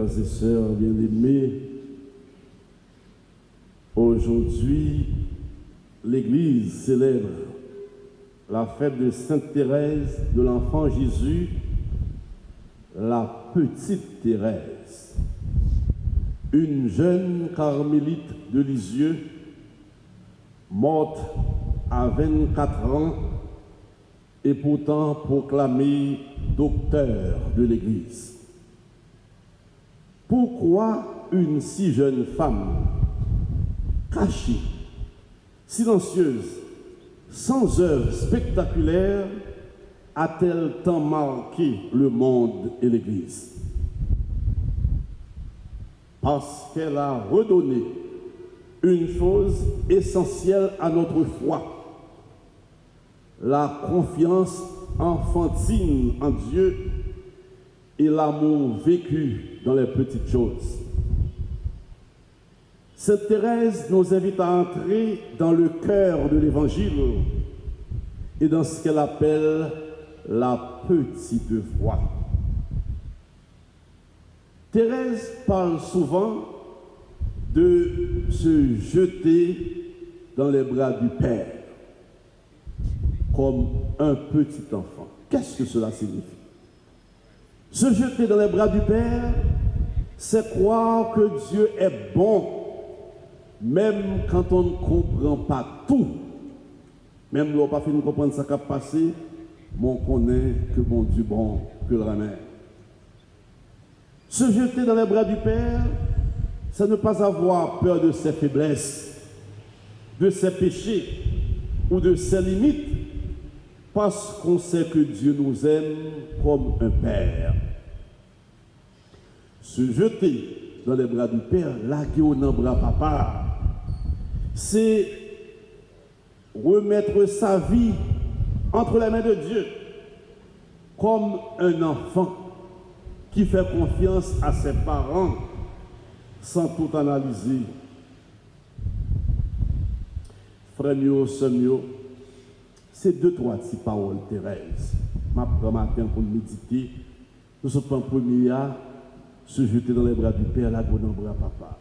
frères et sœurs bien-aimés, aujourd'hui, l'Église célèbre la fête de Sainte Thérèse de l'Enfant Jésus, la petite Thérèse, une jeune carmélite de Lisieux, morte à 24 ans et pourtant proclamée docteur de l'Église. Pourquoi une si jeune femme, cachée, silencieuse, sans œuvre spectaculaire, a-t-elle tant marqué le monde et l'Église? Parce qu'elle a redonné une chose essentielle à notre foi, la confiance enfantine en Dieu et l'amour vécu dans les petites choses. Sainte Thérèse nous invite à entrer dans le cœur de l'Évangile et dans ce qu'elle appelle la petite voix. Thérèse parle souvent de se jeter dans les bras du Père comme un petit enfant. Qu'est-ce que cela signifie? Se jeter dans les bras du Père, c'est croire que Dieu est bon, même quand on ne comprend pas tout. Même si on n'a pas fini de comprendre ce qui a passé, mais on connaît que bon Dieu bon, que le remède. Se jeter dans les bras du Père, c'est ne pas avoir peur de ses faiblesses, de ses péchés ou de ses limites, parce qu'on sait que Dieu nous aime comme un Père. Se jeter dans les bras du Père, laguer au bras papa, c'est remettre sa vie entre les mains de Dieu, comme un enfant qui fait confiance à ses parents sans tout analyser. Frère mio, sœur mio, c'est deux, trois petites paroles, Thérèse. Ma matin pour méditer, nous sommes en premier à se jeter dans les bras du Père, là, dans les bras papa.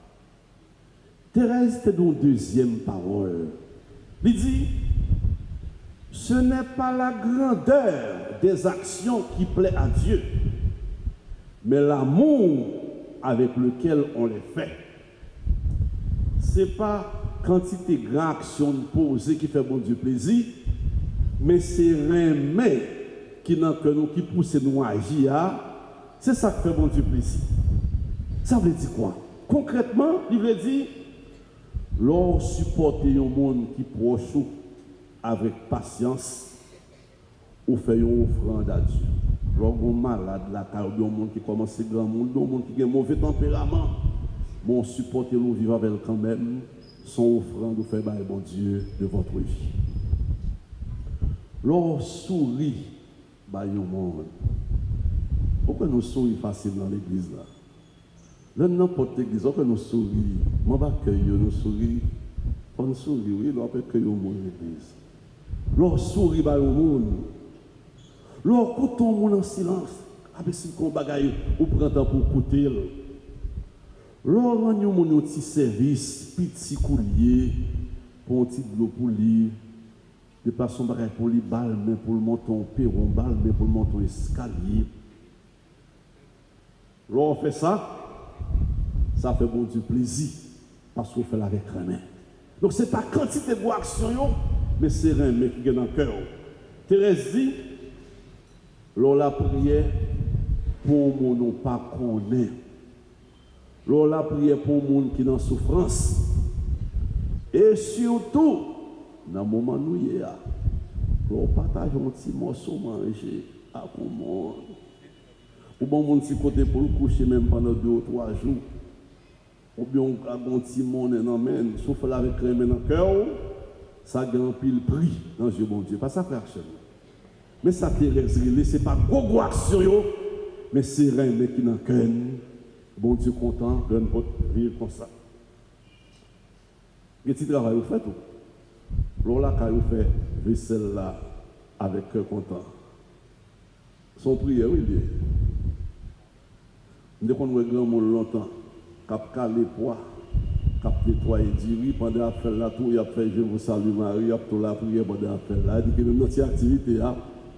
Thérèse, c'est une deuxième parole. Il dit, ce n'est pas la grandeur des actions qui plaît à Dieu, mais l'amour avec lequel on les fait. Ce n'est pas quantité de grandes actions posées qui fait bon Dieu plaisir, mais c'est rien qui qui pousse nous à agir. C'est ça qui fait bon Dieu plaisir. Ça veut dire quoi? Concrètement, il veut dire, l'on supporte un monde qui proche avec patience, ou fait une offrande à Dieu. Lorsqu'on est malade, là, il y a un monde qui commence à grand monde, un monde qui a un mauvais tempérament. Bon, supportez nous vivre avec quand même, son offrande ou fait bon Dieu de votre vie. Lorsqu'on sourit, bah, un monde. Pourquoi nous sourions facile dans l'église là? Là, n'importe l'église, pourquoi nous sourions? Moi, je vais accueillir, nous sourions. On nous sourit, oui, on peut accueillir au monde l'église. Lorsqu'on sourit, bah, au monde. Lorsqu'on écoute ton monde en silence, avec ce qu'on bagaille, ou prend temps pour écouter. Lorsqu'on a un petit service, petit coulier, pour un petit de l'eau pour lire, de façon bagaille pour les balles, mais pour le monton perron, balle, mais pour le monton escalier. Lorsqu'on fait ça, ça fait bon Dieu plaisir, parce qu'on fait avec remède. Donc ce n'est pas quantité de action, mais c'est remède qui est dans le cœur. Thérèse dit, l'on la prière pour mon non pas connaît. L'on la prière pour mon qui est en souffrance. Et surtout, dans le moment où il y a, l'on partage un petit morceau manger à tout le monde. Ou bon mon petit côté pour le coucher même pendant 2 ou 3 jours. Ou bien on a un petit monde en main, souffle avec crème dans le cœur, ça gagne pile prix dans Dieu bon Dieu. Pas ça frère chez nous. Mais ça Thérèse, ce n'est pas gros action, mais c'est rien qui n'a qu'un. Bon Dieu content de notre vivre comme ça. Et petit travail, vous faites tout. Lorsque vous faites vaisselle là avec cœur content. Son prière, oui, bien. Nous avons un grand monde longtemps, cap calé poids, cap nettoyer diri pendant à faire la tour, il a fait je vous salue Marie, il a tout la prière pendant à faire là, il dit que même notre activité là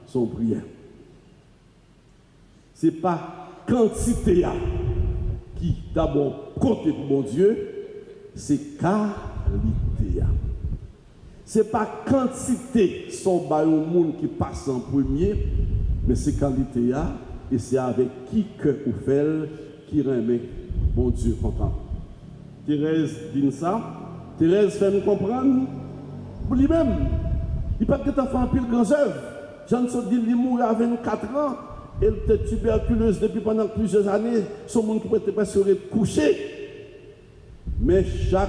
sont prières. C'est pas quantité qui d'abord compte pour mon Dieu, c'est qualité. C'est pas quantité son bail au monde qui passe en premier, mais c'est qualité et c'est avec qui que vous faites qui remet bon Dieu content. Thérèse dit ça. Thérèse fait nous comprendre pour lui-même. Il peut être fait un pile grand œuvre. Jean dit qu'il mourit à 24 ans. Elle était tuberculeuse depuis pendant plusieurs années. Son monde pouvait être presque couché. Mais chaque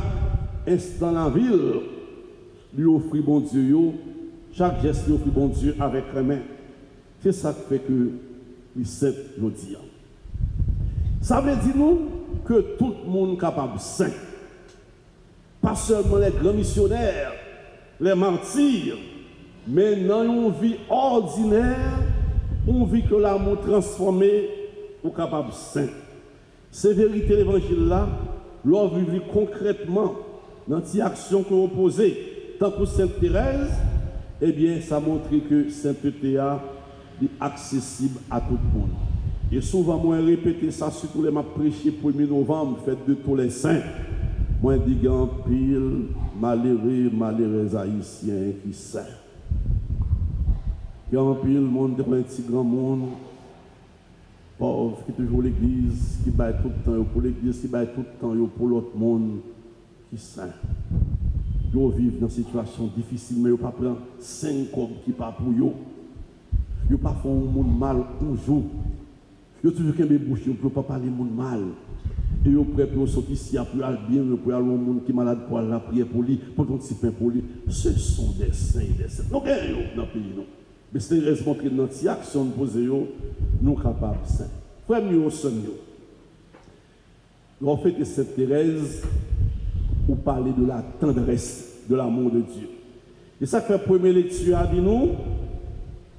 instant dans la ville, lui offrit bon Dieu. Chaque geste lui offrit bon Dieu avec les mains. C'est ça qui fait que il saint aujourd'hui. Ça veut dire nous que tout le monde est capable de saint. Pas seulement les grands missionnaires, les martyrs, mais dans une vie ordinaire, on vit que l'amour transformé ou capable de saint. C'est vérité l'évangile là, l'on vit concrètement dans les actions que vous posez, tant que Sainte Thérèse, eh bien, ça montre que sainteté est accessible à tout le monde. Et souvent, moi, répéter ça, surtout les m'a prêché 1er novembre, fête de tous les saints. Moi, je dis en pile, malheureux haïtiens qui saint. Il y a un pile, monde, un petit grand monde, pauvre, qui toujours l'église, qui bat tout le temps pour l'église, qui bat tout le temps pour l'autre monde qui saint. Ils vivent dans une situation difficile, mais ils ne pas prendre 5 cob qui pas pour eux. Ils ne pas faire un monde mal toujours. Ils ont toujours qu'un bouche, ils ne peuvent pas parler monde mal. Et ils sont prêts pour sortir ici, pour aller bien, pour aller au monde qui est malade, pour aller la prière pour lui, pour un petit pain pour lui. Ce sont des saints et des saints. Donc, il y a dans le pays, non. Mais c'est une raison que dans cette action posée, nous sommes capables de saints. Frère, nous sommes. En fait, cette Thérèse, vous parlez de la tendresse, de l'amour de Dieu. Et ça fait la première lecture à dire nous,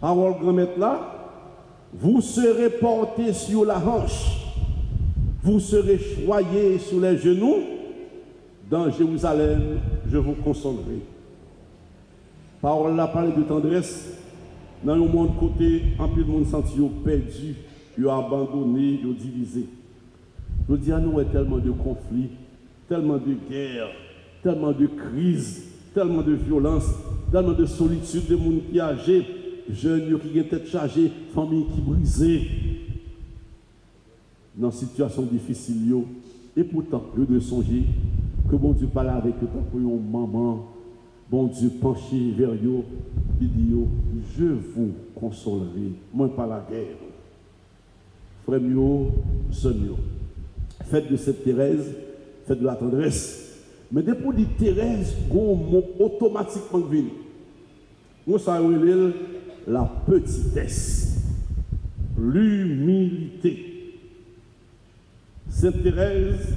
parole grand-maître là, vous serez portés sur la hanche, vous serez choyés sur les genoux, dans Jérusalem, je vous consolerai. Parole là parle de tendresse, dans le monde côté, en plus de monde senti perdu, abandonné, divisé. Je dis à nous, il y a tellement de conflits, tellement de guerres, tellement de crises, tellement de violence, tellement de solitude, de monde qui est âgé, jeunes qui ont tête chargée, famille qui brisée, dans une situation difficile. Et pourtant, je dois songer que bon Dieu parle avec eux pour une maman, bon Dieu penché vers eux, il dit, je vous consolerai, moi pas la guerre. Frère mio, sœur mio, faites de cette Thérèse, faites de la tendresse. Mais depuis dit Thérèse, on mot automatiquement venu. Nous savons la petitesse, l'humilité. Sainte Thérèse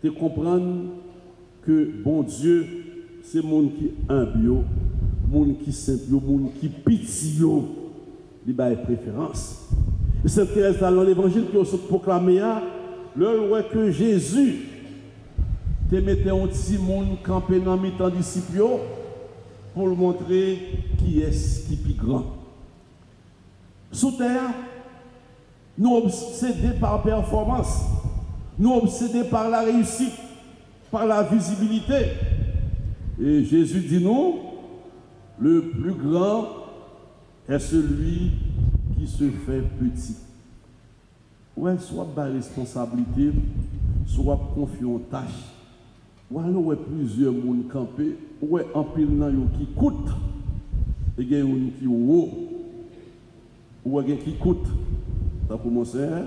te comprendre que bon Dieu, c'est monde qui humble, monde qui simple, monde qui pitié, il a une préférence. Et Sainte Thérèse dans l'évangile qui a proclamé, le roi que Jésus te mettait un petit monde campé dans le temps disciples pour montrer qui est qui est plus grand. Sous terre, nous obsédés par la performance, nous obsédés par la réussite, par la visibilité. Et Jésus dit nous, le plus grand est celui qui se fait petit. Ouais, soit par responsabilité, soit confiant en tâche. Ouais, nous avons plusieurs monde campés, ouais, en pile qui coûte, et il y a une qui est haut, ou il y a qui coûte, tant pour mon frère,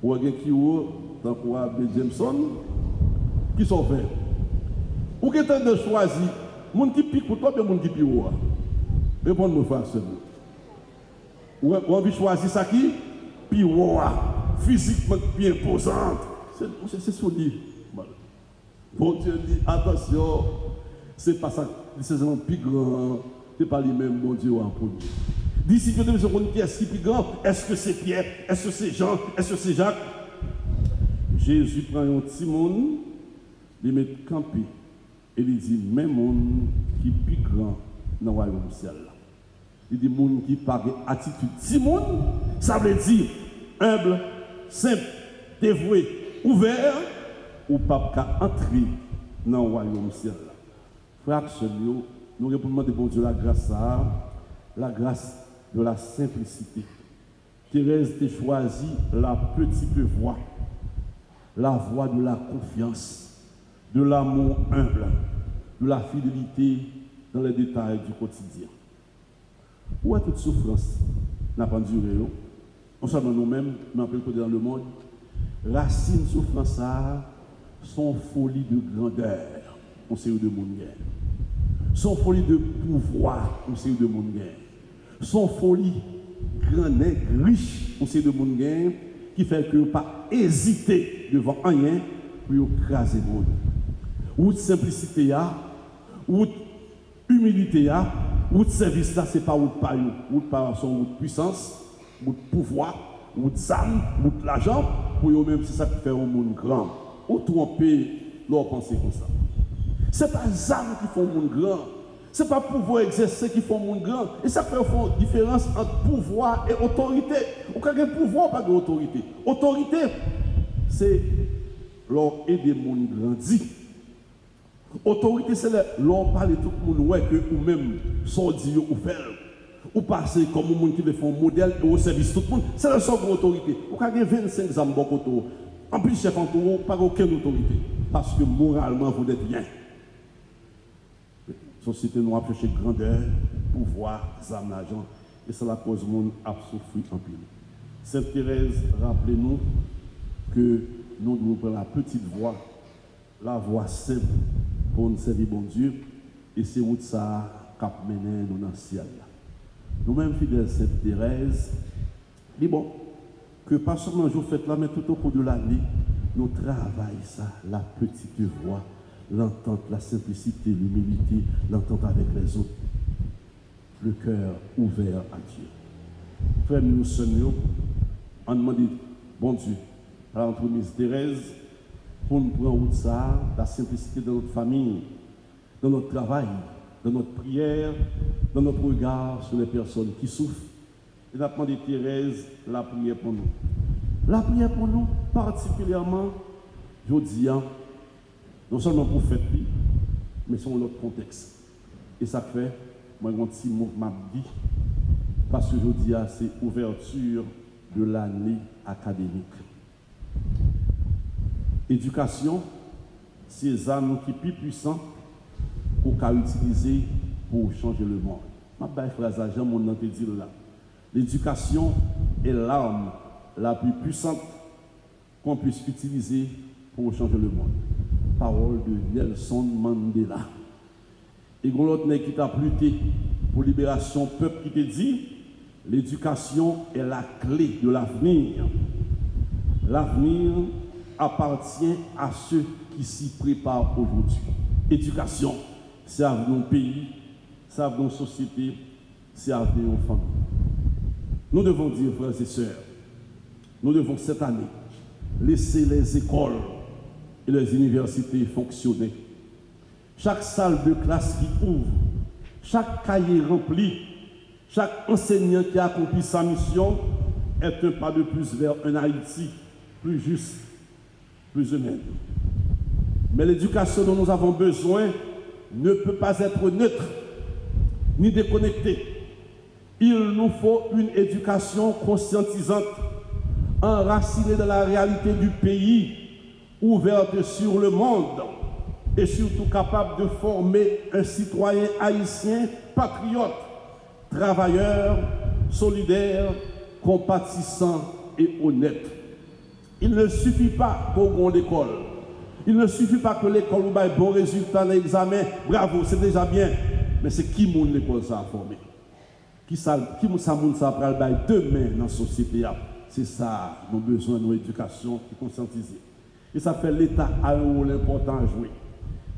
ou il y a qui est haut, tant pour Abbé Jameson, qui sont faits. Ou qui est de choisir, mon qui pique pour toi, et mon qui pique haut. Répondez-moi, frère, ou on veut choisir ça qui? Puis, physiquement bien imposante. C'est ce qu'on dit. Bon Dieu dit, attention, c'est pas ça, c'est un plus grand, c'est pas lui-même, bon Dieu, en premier. D'ici que nous avons qui est-ce qui est plus grand? Est-ce que c'est Pierre? Est-ce que c'est Jean? Est-ce que c'est Jacques? Jésus prend un petit monde, il met campé et il dit même monde qui est plus grand dans le royaume du ciel. Il dit monde qui parle attitude petit monde, ça veut dire humble, simple, dévoué, ouvert, ou pas qu'à entrer dans le royaume du ciel. Frère, nous répondons de bon Dieu la grâce de la simplicité. Thérèse t'a choisi la petite voie, la voie de la confiance, de l'amour humble, de la fidélité dans les détails du quotidien. Où est toute souffrance n'a pas duré, non seulement nous-mêmes, mais en peu dans le monde, racines souffrance sont folie de grandeur, on sait où de mon guerre. Son folie de pouvoir, on sait où de mon guerre. Son folie grande, riche, on sait de mon guerre, qui fait que pas hésiter devant rien pour écraser le monde. Ou de simplicité, ou de humilité, ou de service, là, c'est pas ou de par son puissance, ou de pouvoir, ou de âme, ou de l'argent, pour eux-mêmes, c'est ça qui fait un monde grand. Ou tromper leur pensée comme ça. Ce n'est pas les âmes qui font le monde grand. Ce n'est pas pouvoir exercer qui font le monde grand. Et ça fait une différence entre pouvoir et autorité. Ou quand il y a pouvoir, pas d'autorité. Autorité, c'est leur aider le monde grandir. Autorité, c'est leur parler tout le monde, ouais, que ou même sortir ou faire. Ou passer comme un monde qui veut faire un modèle et au service tout le monde. C'est la seconde autorité. Ou quand il y a 25 âmes dans le côté, en plus, chef en tout, pas aucune autorité. Parce que moralement, vous n'êtes rien. La société nous a cherché grandeur, pouvoir, âme, l'argent. Et c'est la cause du monde a souffert en pile. Sainte Thérèse, rappelez-nous que nous devons prendre la petite voie, la voie simple pour nous servir bon Dieu. Et c'est où ça qui mène nous dans le ciel. Nous-mêmes, fidèles Sainte Thérèse, dit bon, que pas seulement jour fête là, mais tout au cours de l'année, nous travaillons ça, la petite voix, l'entente, la simplicité, l'humilité, l'entente avec les autres. Le cœur ouvert à Dieu. Frère, nous sommes, on demande, bon Dieu, à l'entremise Thérèse, pour nous prendre ça, la simplicité de notre famille, dans notre travail, dans notre prière, dans notre regard sur les personnes qui souffrent. Et nous demandons Thérèse la prière pour nous. La prière pour nous, particulièrement, je dis, non seulement pour faire vie, mais sur notre contexte. Et ça fait, moi, un petit mot m'a dit, parce que je dis, c'est ouverture de l'année académique. Éducation, c'est les armes qui sont plus puissantes qu'on peut utiliser pour changer le monde. Je vais vous dire phrase, mon nom te dit là. L'éducation est l'arme la plus puissante qu'on puisse utiliser pour changer le monde. Parole de Nelson Mandela. Et l'autre qui t'a lutté pour libération peuple qui te dit, l'éducation est la clé de l'avenir. L'avenir appartient à ceux qui s'y préparent aujourd'hui. Éducation, c'est avenir au pays, c'est avenir aux sociétés, c'est avenir aux familles. Nous devons dire, frères et sœurs, nous devons cette année laisser les écoles et les universités fonctionner. Chaque salle de classe qui ouvre, chaque cahier rempli, chaque enseignant qui accomplit sa mission est un pas de plus vers un Haïti plus juste, plus humaine. Mais l'éducation dont nous avons besoin ne peut pas être neutre ni déconnectée. Il nous faut une éducation conscientisante, enracinée dans la réalité du pays, ouverte sur le monde et surtout capable de former un citoyen haïtien patriote, travailleur, solidaire, compatissant et honnête. Il ne suffit pas pour une école. Il ne suffit pas que l'école ait un bon résultat dans l'examen. Bravo, c'est déjà bien. Mais c'est qui mon l'école ça a formé? Qui ça moun ça pral bay demain dans la société? C'est ça, nous avons besoin de nos éducations qui conscientisées. Et ça fait l'État a un rôle important à jouer.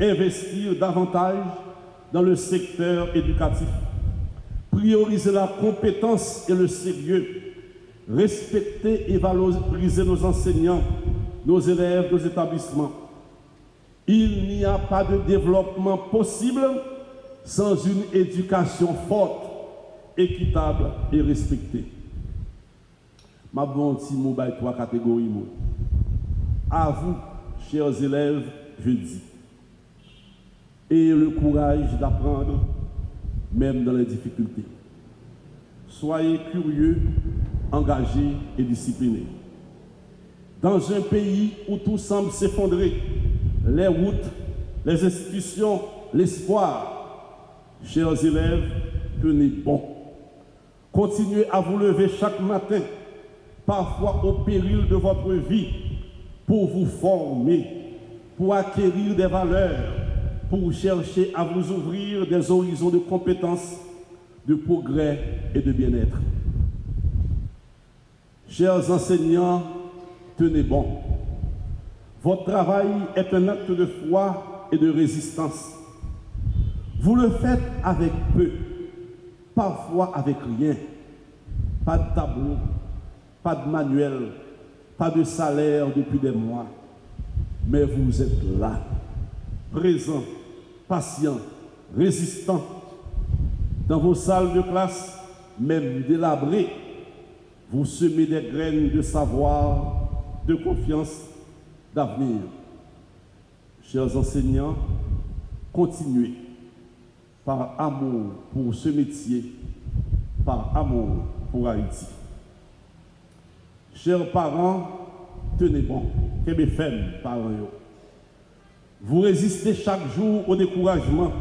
Investir davantage dans le secteur éducatif. Prioriser la compétence et le sérieux. Respecter et valoriser nos enseignants nos élèves, nos établissements. Il n'y a pas de développement possible sans une éducation forte, équitable et respectée. Ma bonne petit mot by trois catégories. À vous, chers élèves, je dis, ayez le courage d'apprendre, même dans les difficultés. Soyez curieux, engagés et disciplinés. Dans un pays où tout semble s'effondrer, les routes, les institutions, l'espoir, chers élèves, tenez bon. Continuez à vous lever chaque matin, parfois au péril de votre vie, pour vous former, pour acquérir des valeurs, pour chercher à vous ouvrir des horizons de compétences, de progrès et de bien-être. Chers enseignants, tenez bon. Votre travail est un acte de foi et de résistance. Vous le faites avec peu, parfois avec rien. Pas de tableau, pas de manuel, pas de salaire depuis des mois. Mais vous êtes là, présents, patients, résistants. Dans vos salles de classe, même délabrées, vous semez des graines de savoir, de confiance, d'avenir. Chers enseignants, continuez par amour pour ce métier, par amour pour Haïti. Chers parents, tenez bon, qu'est-ce que parents? Vous résistez chaque jour au découragement.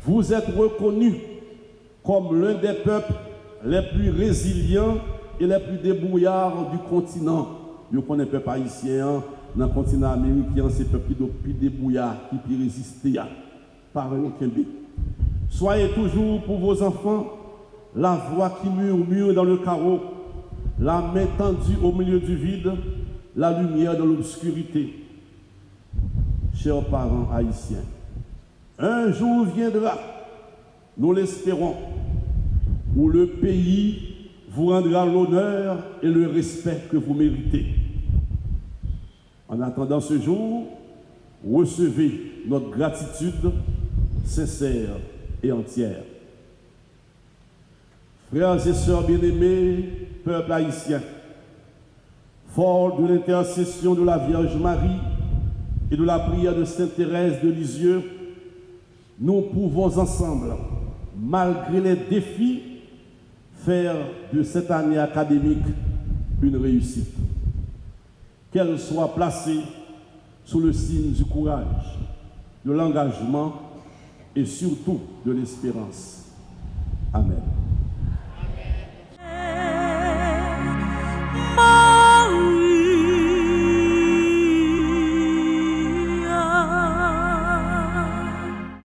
Vous êtes reconnus comme l'un des peuples les plus résilients et les plus débrouillards du continent. Nous connaissons les peuples haïtiens, dans le continent américain, c'est le peuple qui est plus débrouillard, qui peut résister à par aucun but. Soyez toujours pour vos enfants la voix qui murmure dans le carreau, la main tendue au milieu du vide, la lumière dans l'obscurité. Chers parents haïtiens, un jour viendra, nous l'espérons, où le pays vous rendra l'honneur et le respect que vous méritez. En attendant ce jour, recevez notre gratitude sincère et entière. Frères et sœurs bien-aimés, peuple haïtien, fort de l'intercession de la Vierge Marie et de la prière de Sainte Thérèse de Lisieux, nous pouvons ensemble, malgré les défis, faire de cette année académique une réussite. Qu'elle soit placée sous le signe du courage, de l'engagement et surtout de l'espérance. Amen.